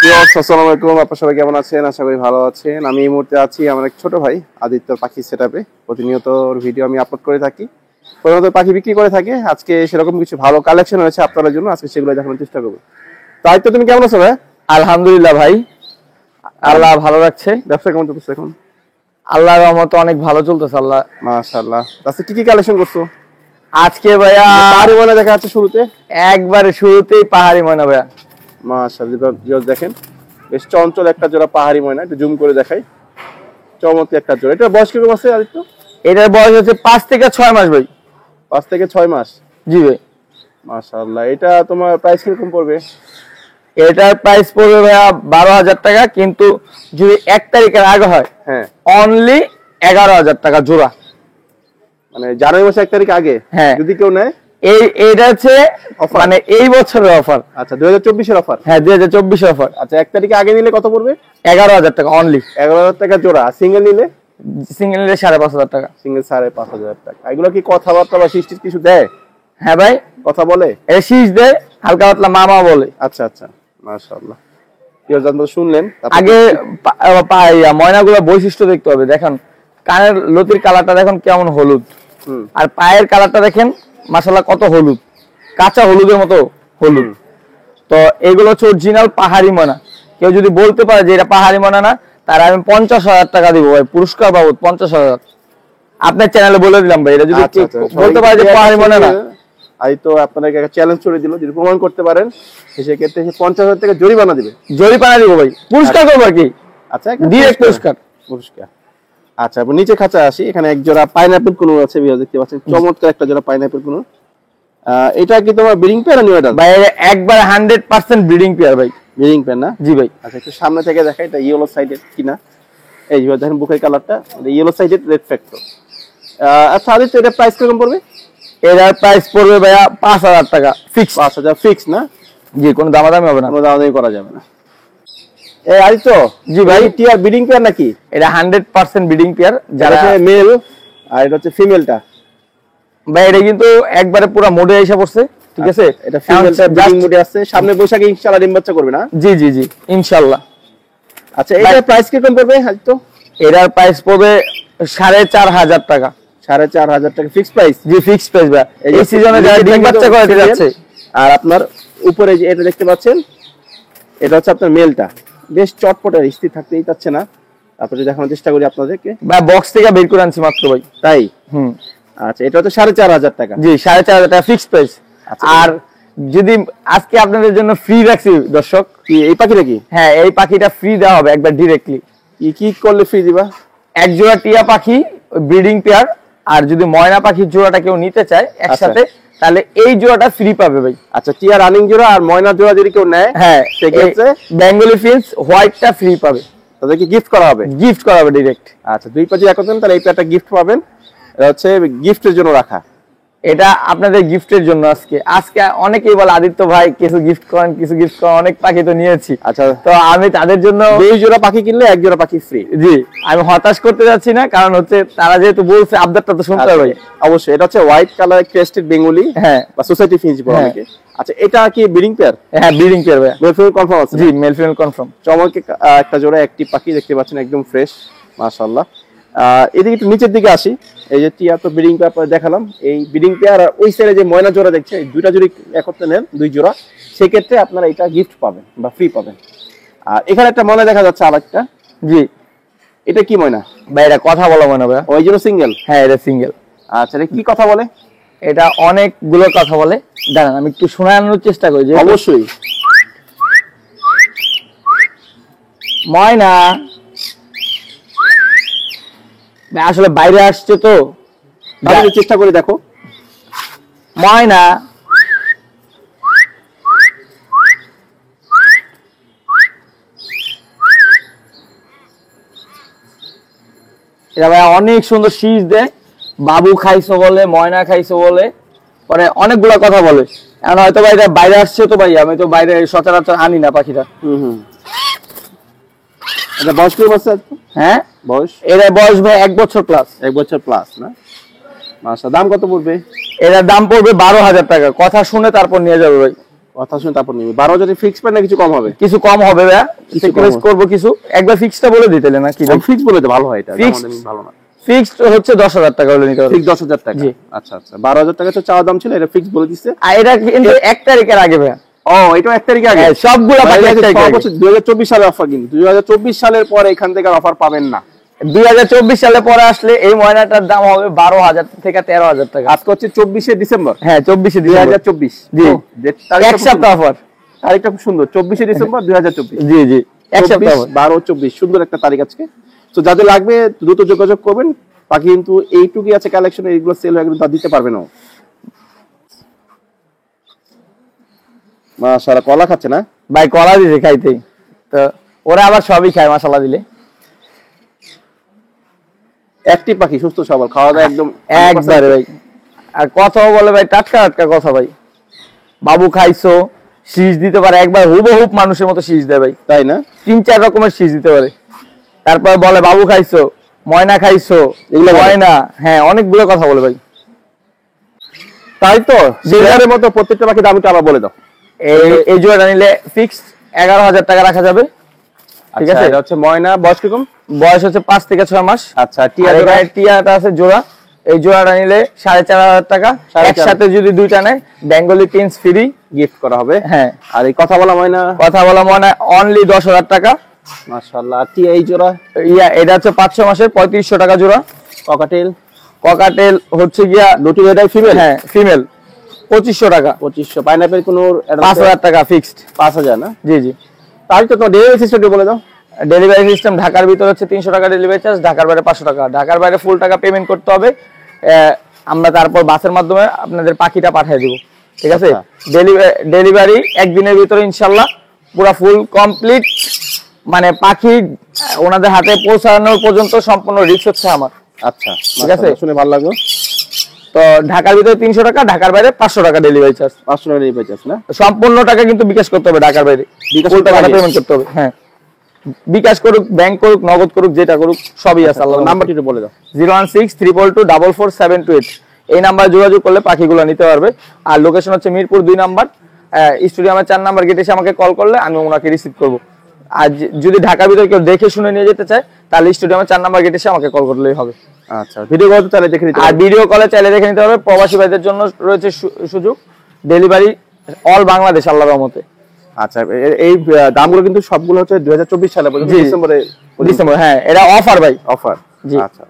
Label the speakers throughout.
Speaker 1: আসসালামু আলাইকুম, আপনারা সবাই কেমন আছেন? আশা করি ভালো আছেন। আমি এই মুহূর্তে আছি আমার এক ছোট ভাই আদিত্যর পাখি সেটআপে। প্রতিনিয়ত ওর ভিডিও আমি আপলোড করে থাকি, প্রতিনিয়ত পাখি বিক্রি করে থাকে। আজকে সেরকম কিছু ভালো কালেকশন হয়েছে আপনাদের জন্য, আজকে সেগুলো দেখানোর চেষ্টা করবো। তাই তো তুমি কেমন আছো ভাই?
Speaker 2: আলহামদুলিল্লাহ ভাই, আল্লাহ ভালো রাখছে।
Speaker 1: ব্যবসা কেমন চলতেছে এখন?
Speaker 2: আল্লাহর রহমতে অনেক ভালো চলতেছে। আল্লাহ
Speaker 1: মাশাআল্লাহ। আজকে কি কি কালেকশন করছো?
Speaker 2: আজকে ভাইয়া
Speaker 1: পাহাড়ি ময়না দেখা যাচ্ছে শুরুতে,
Speaker 2: একবারে শুরুতেই পাহাড়ি ময়না ভাইয়া।
Speaker 1: মাশাআল্লাহ, দেখেন বেশ চঞ্চল একটা জোড়া পাহাড়ি ময়না, একটু জুম করে দেখাই। চমৎকার একটা জোড়া। এটা বয়স কিরকম আছে আদিত্য?
Speaker 2: এটার বয়স হচ্ছে 5 থেকে 6 মাস ভাই।
Speaker 1: 5 থেকে 6 মাস।
Speaker 2: জি ভাই।
Speaker 1: মাশাআল্লাহ। এটা তোমার প্রাইস কিরকম পড়বে?
Speaker 2: এটার প্রাইস পড়বে ভাইয়া 12,000 টাকা, কিন্তু যদি 1 তারিখের আগে হয়
Speaker 1: হ্যাঁ
Speaker 2: অনলি 11,000 টাকা জোড়া।
Speaker 1: মানে জানুয়ারি মাসে 1 তারিখ আগে
Speaker 2: হ্যাঁ,
Speaker 1: যদি কেউ নেয়।
Speaker 2: এইটা হচ্ছে মানে এই বছরের অফার।
Speaker 1: আচ্ছা, 2024 এর অফার।
Speaker 2: হ্যাঁ, 2024 এর অফার।
Speaker 1: আচ্ছা, 1 তারিখে আগে নিলে কত পড়বে?
Speaker 2: 11,000 টাকা অনলি।
Speaker 1: 11,000 টাকা জোড়া। সিঙ্গেল নিলে?
Speaker 2: সিঙ্গেল নিলে 5,500 টাকা।
Speaker 1: সিঙ্গেল 5,500 টাকা। এগুলো কি কথাবার্তা বা সৃষ্টি কিছু দেয়?
Speaker 2: হ্যাঁ ভাই,
Speaker 1: কথা বলে,
Speaker 2: এ শীষ দেয়, হালকা পাতলা মামা বলে।
Speaker 1: আচ্ছা আচ্ছা, মাশাআল্লাহ। কি জানতো শুনলেন?
Speaker 2: আগে ময়নাগুলো বৈশিষ্ট্য দেখতে হবে। দেখেন কানের লতির কালারটা দেখেন কেমন হলুদ, আর পায়ের কালারটা দেখেন মাশাআল্লাহ কত হলুদ, কাঁচা হলুদের মতো হলুদ। তো এগুলো হচ্ছে অরিজিনাল পাহাড়ি ময়না। কেউ যদি বলতে পারে যে এটা পাহাড়ি ময়না না, তার আমি 50,000 টাকা দিব ভাই, পুরস্কার বাবদ 50,000। আপনার চ্যানেলে বলে দিলাম ভাই, এটা যদি বলতে পারে যে পাহাড়ি ময়না না,
Speaker 1: আই তো আপনাকে একটা চ্যালেঞ্জ করে দিল, যদি প্রমাণ করতে পারেন সেক্ষেত্রে 50,000 টাকা জরিমানা দিবে।
Speaker 2: জরিমানা দিব ভাই, পুরস্কার করবো আর কি।
Speaker 1: আচ্ছা,
Speaker 2: ডিরেক্ট পুরস্কার।
Speaker 1: আচ্ছা, নিচে খাঁচা আসি। এখানে এক জোড়া পাইনাপল কুনুর আছে, দেখতে পাচ্ছেন চমৎকার একটা জোড়া পাইনাপল কুনুর। এটা কি তোমার ব্রিডিং পেয়ার না নিউ অ্যাডাল্ট?
Speaker 2: ভাই একবার 100% ব্রিডিং পেয়ার ভাই।
Speaker 1: ব্রিডিং পেয়ার না?
Speaker 2: জি ভাই।
Speaker 1: আচ্ছা, একটু সামনে থেকে দেখা, এটা ইয়েলো সাইডেড কিনা। এই যে দেখেন বুকের কালারটা ইয়েলো সাইডেড, রেড ফ্যাক্টর। আচ্ছা আদিত্য, এটা প্রাইস কিরকম পড়বে?
Speaker 2: এটার প্রাইস পড়বে ভাইয়া 5,000 টাকা ফিক্স।
Speaker 1: 5,000 ফিক্স না?
Speaker 2: জি, কোনো দামাদামি হবে না,
Speaker 1: কোনো দামাদামি করা যাবে না। এই আদিত্য,
Speaker 2: জি ভাই,
Speaker 1: টিয়ার ব্রিডিং পেয়ার নাকি?
Speaker 2: এটা 100% ব্রিডিং পেয়ার।
Speaker 1: যারা মেল আর এটা হচ্ছে ফিমেলটা।
Speaker 2: ভাই এটা কিন্তু একবারে পুরো মোডে এসে পড়ছে, ঠিক আছে?
Speaker 1: এটা ফিমেলটা ব্রিডিং মোডে আছে, সামনে বৈশাখে ইনশাআল্লাহ ডিম বাচ্চা করবে না?
Speaker 2: জি জি জি, ইনশাআল্লাহ।
Speaker 1: আচ্ছা, এটার প্রাইস কিরকম পড়বে আদিত্য?
Speaker 2: এটার প্রাইস পড়বে 4,500 টাকা।
Speaker 1: 4,500 টাকা ফিক্স প্রাইস?
Speaker 2: জি, ফিক্স প্রাইস ভাই। এই সিজনে যারা ডিম বাচ্চা করে যাচ্ছে।
Speaker 1: আর আপনার উপরে যে এটা দেখতে পাচ্ছেন, এটা হচ্ছে আপনার মেলটা, বেশ চটপটে, স্থির থাকতেই চাচ্ছে না। তারপরে দেখানোর চেষ্টা করি আপনাদেরকে।
Speaker 2: ভাই বক্স থেকে বের করে আনছি মাত্র ভাই।
Speaker 1: তাই? আচ্ছা, এটা হচ্ছে 4,500 টাকা।
Speaker 2: জি, 4,500 টাকা ফিক্স প্রাইস। আর যদি আজকে আপনাদের জন্য ফ্রি রাখছি দর্শক।
Speaker 1: কি এই পাখি নাকি?
Speaker 2: হ্যাঁ, এই পাখিটা ফ্রি দেওয়া হবে একবার ডিরেক্টলি।
Speaker 1: কি করলে ফ্রি দিবা? এক
Speaker 2: জোড়া টিয়া পাখি ব্রিডিং পেয়ার, আর যদি ময়না পাখির জোড়াটা কেউ নিতে চায় একসাথে, তাহলে এই জোড়াটা ফ্রি পাবে ভাই।
Speaker 1: আচ্ছা, টিয়া রানিং জোড়া আর ময়না জোড়া যদি কেউ নেয়,
Speaker 2: হ্যাঁ, সেক্ষেত্রে বেঙ্গলি ফিন্স হোয়াইটটা ফ্রি পাবে।
Speaker 1: তাদেরকে গিফট করা হবে?
Speaker 2: গিফট করা হবে ডিরেক্ট।
Speaker 1: আচ্ছা, দুই পাখি একত্রে তাহলে এই পেয়ারটা গিফট পাবেন। এটা হচ্ছে গিফটের জন্য রাখা,
Speaker 2: এটা আপনাদের গিফটের জন্য। আজকে অনেকেই বলে আদিত্য ভাই কিছু গিফট করেন, কিছু গিফট করেন, অনেক পাখি তো নিয়েছি।
Speaker 1: আচ্ছা,
Speaker 2: তো আমি তাদের জন্য
Speaker 1: 2 জোড়া পাখি কিনলে 1 জোড়া পাখি ফ্রি।
Speaker 2: জি, আমি হতাশ করতে যাচ্ছি না, কারণ হচ্ছে তারা যেহেতু বলছে আবদারটা তো শুনতে হবে।
Speaker 1: অবশ্যই। এটা হচ্ছে হোয়াইট কালার ক্রেস্টেড বেঙ্গলি, হ্যাঁ, বা সোসাইটি ফিঞ্চ বলে অনেকে। আচ্ছা, এটা কি ব্রিডিং পেয়ার?
Speaker 2: হ্যাঁ, ব্রিডিং পেয়ার ভাই।
Speaker 1: মেল ফিমেল কনফার্ম আছে?
Speaker 2: জি, মেল ফিমেল কনফার্ম।
Speaker 1: চমৎকার একটা জোড়া অ্যাক্টিভ পাখি দেখতে পাচ্ছেন, একদম ফ্রেশ, মাশাআল্লাহ। এদিকে একটু নিচের দিকে আসি। এই যে টিয়া তো ব্রিডিং পেয়ার দেখালাম, এই ব্রিডিং পেয়ার আর ওই সাইডে যে ময়না জোড়া দেখছে, এই দুইটা যদি একত্রে নেন 2 জোড়া, সেক্ষেত্রে আপনারা এটা গিফট পাবেন বা ফ্রি পাবেন। আর এখানে একটা ময়না দেখা যাচ্ছে আরেকটা।
Speaker 2: জি,
Speaker 1: এটা কি ময়না
Speaker 2: ভাই? এটা কথা বলা ময়না ভাই।
Speaker 1: ওই জন্য সিঙ্গেল?
Speaker 2: হ্যাঁ, এটা সিঙ্গেল।
Speaker 1: আচ্ছা, এটা কি কথা বলে?
Speaker 2: এটা অনেকগুলো কথা বলে, দাঁড়ান আমি একটু শোনানোর চেষ্টা করি।
Speaker 1: অবশ্যই।
Speaker 2: ময়না আসলে বাইরে আসছে তো,
Speaker 1: চেষ্টা করে দেখো।
Speaker 2: ময়না এটা ভাই অনেক সুন্দর শীষ দেয়। বাবু খাইছো বলে, ময়না খাইছো বলে, পরে অনেকগুলা কথা বলে। এখন হয়তো ভাই বাইরে আসছে তো ভাই, আমি তো বাইরে সচরাচর আনি না পাখিটা।
Speaker 1: এটা বয়স কি বছর?
Speaker 2: হ্যাঁ,
Speaker 1: বয়স?
Speaker 2: এর বয়স ভাই 1 বছর প্লাস।
Speaker 1: 1 বছর প্লাস না? মাশাআল্লাহ। দাম কত পড়বে?
Speaker 2: এটার দাম পড়বে 12,000 টাকা। কথা শুনে তারপর নিয়ে যাবে ভাই।
Speaker 1: কথা শুনে তারপর নিবি। 12,000 ফিক্স প্রাইস না কিছু কম হবে?
Speaker 2: কিছু কম হবে ভাইয়া, স্যাক্রিফাইস করব কিছু। একবার ফিক্সটা বলে দিতে না কি?
Speaker 1: ফিক্স বলে দে, ভালো হয় এটা,
Speaker 2: আমাদের
Speaker 1: ভালো না।
Speaker 2: ফিক্সড হচ্ছে 10,000 টাকা হলে নিতে হবে।
Speaker 1: ঠিক 10,000 টাকা। আচ্ছা আচ্ছা, 12,000 টাকা তো চাওয়া দাম ছিল, এটা ফিক্স বলে দিচ্ছে।
Speaker 2: আর এটা কিন্তু 1 তারিখের আগে ভাইয়া।
Speaker 1: ও, এটা 1 তারিখ আগে
Speaker 2: সবগুলো
Speaker 1: 2024 সালের অফার, কিন্তু 2024 সালের পরে এখান থেকে অফার পাবেন না।
Speaker 2: 2024 সালে পরে আসলে এই ময়নাটার দাম হবে 12,000 থেকে 13,000 টাকা।
Speaker 1: আজকে হচ্ছে 24শে ডিসেম্বর।
Speaker 2: হ্যাঁ 24শে ডিসেম্বর
Speaker 1: 2024।
Speaker 2: জি, এক সপ্তাহ অফার।
Speaker 1: তারিখটা খুব সুন্দর, 24শে ডিসেম্বর 2024।
Speaker 2: জি জি, এক সপ্তাহ।
Speaker 1: 12 24 সুন্দর একটা তারিখ আজকে। তো যাদের লাগবে দ্রুত যোগাযোগ করবেন। বাকি কিন্তু এইটুকুই আছে কালেকশন, এইগুলো সেল হয়ে গেলে তা দিতে পারবে না। মাশাআল্লাহ, কলা খাচ্ছে না
Speaker 2: ভাই? কলা দিছে খাইতে, তো ওরা আবার সবই খায় মাশাআল্লাহ দিলে।
Speaker 1: একটি পাখি, সুস্থ সবল, খাওয়া দাওয়া একদম
Speaker 2: একবারে ভাই। আর কথাও বলে ভাই, টাটকা টাটকা কথা ভাই। বাবু খাইছো, শীষ দিতে পারে একবার হুবহুব মানুষের মতো শীষ দেয় ভাই,
Speaker 1: তাই না?
Speaker 2: 3-4 রকমের শীষ দিতে পারে। তারপর বলে বাবু খাইছো, ময়না খাইছো, এগুলো ময়না, হ্যাঁ অনেকগুলো কথা বলে ভাই।
Speaker 1: তাই তো, সিজারের মতো প্রত্যেকটা পাখি দাম একটু আবার বলে দাও।
Speaker 2: এই জোড়াটা নিলে ফিক্সড 11,000 টাকা রাখা যাবে। ঠিক আছে,
Speaker 1: এটা হচ্ছে ময়না, বয়স কিরকম?
Speaker 2: বয়স হচ্ছে 5 থেকে 6 মাস।
Speaker 1: আচ্ছা,
Speaker 2: টিয়াটা আছে জোড়া, এই জোড়াটা নিলে 4,500 টাকা। একসাথে যদি দুইটা নেয় বেঙ্গলি টিন্স ফ্রি
Speaker 1: গিফট করা হবে।
Speaker 2: হ্যাঁ,
Speaker 1: আর এই কথা বলা ময়না,
Speaker 2: অনলি 10,000 টাকা।
Speaker 1: মাশাআল্লাহ। আর টিয়া এই জোড়া,
Speaker 2: এটা হচ্ছে 5-6 মাসের 3500 টাকা জোড়া। ককাটেল হচ্ছে গিয়া
Speaker 1: দুটি, এটাই ফিমেল?
Speaker 2: হ্যাঁ ফিমেল, 2500 টাকা।
Speaker 1: 2500। পাইনাপেল কোনো
Speaker 2: 5,000 টাকা ফিক্সড।
Speaker 1: 5,000 না?
Speaker 2: জি জি।
Speaker 1: তাই তো, তোমার ডেলিভারি সিস্টেমটা বলে দাও।
Speaker 2: ডেলিভারি সিস্টেম ঢাকার ভিতরে হচ্ছে 300 টাকা ডেলিভারি চার্জ, ঢাকার বাইরে 500 টাকা। ঢাকার বাইরে ফুল টাকা পেমেন্ট করতে হবে, আমরা তারপর বাসের মাধ্যমে আপনাদের পাখিটা পাঠিয়ে দেব। ঠিক আছে, ডেলিভারি একদিনের ভিতরে ইনশাআল্লাহ পুরো ফুল কমপ্লিট, মানে পাখি ওনাদের হাতে পৌঁছানোর পর্যন্ত সম্পূর্ণ রিস্ক হচ্ছে আমার।
Speaker 1: আচ্ছা,
Speaker 2: ঠিক আছে,
Speaker 1: শুনে ভালো লাগলো।
Speaker 2: তো ঢাকার ভিতরে 300 টাকা, ঢাকার বাইরে 500 টাকা ডেলিভারি চার্জ।
Speaker 1: 500 টাকা ডেলিভারি চার্জ না?
Speaker 2: সম্পূর্ণ টাকা কিন্তু বিকাশ করতে হবে, ঢাকার বাইরে ফুল টাকাটা পেমেন্ট করতে হবে। হ্যাঁ, বিকাশ করুক, ব্যাংক করুক, নগদ করুক, যেটা করুক সবই আছে। আল্লাহ
Speaker 1: নাম্বারটি একটু বলে দাও।
Speaker 2: 016-322-44728। এই নাম্বারে যোগাযোগ করলে পাখিগুলো নিতে পারবে। আর লোকেশন হচ্ছে মিরপুর 2 নাম্বার, স্টেডিয়ামের 4 নাম্বার গেটে এসে আমাকে কল করলে আমি ওনাকে রিসিভ করব। আর যদি ঢাকার ভিতরে কেউ দেখে শুনে নিয়ে যেতে চায় তাহলে স্টেডিয়ামের 4 নাম্বার গেটে এসে আমাকে কল করলেই হবে।
Speaker 1: আচ্ছা, ভিডিও কল চাইলে দেখে নিতে
Speaker 2: আর ভিডিও কলে চাইলে দেখে নিতে হবে। প্রবাসী ভাইদের জন্য রয়েছে সুযোগ, ডেলিভারি অল বাংলাদেশ আল্লাহর রহমতে।
Speaker 1: আচ্ছা, এই দামগুলো কিন্তু সবগুলো হচ্ছে 2024 সালে পর্যন্ত, ডিসেম্বর।
Speaker 2: হ্যাঁ, এটা অফার ভাই,
Speaker 1: অফার। আচ্ছা,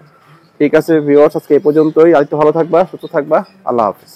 Speaker 1: ঠিক আছে ভিউয়ার্স, আজকে এই পর্যন্তই। আরেকটু ভালো থাকবা, সুস্থ থাকবা, আল্লাহ হাফেজ।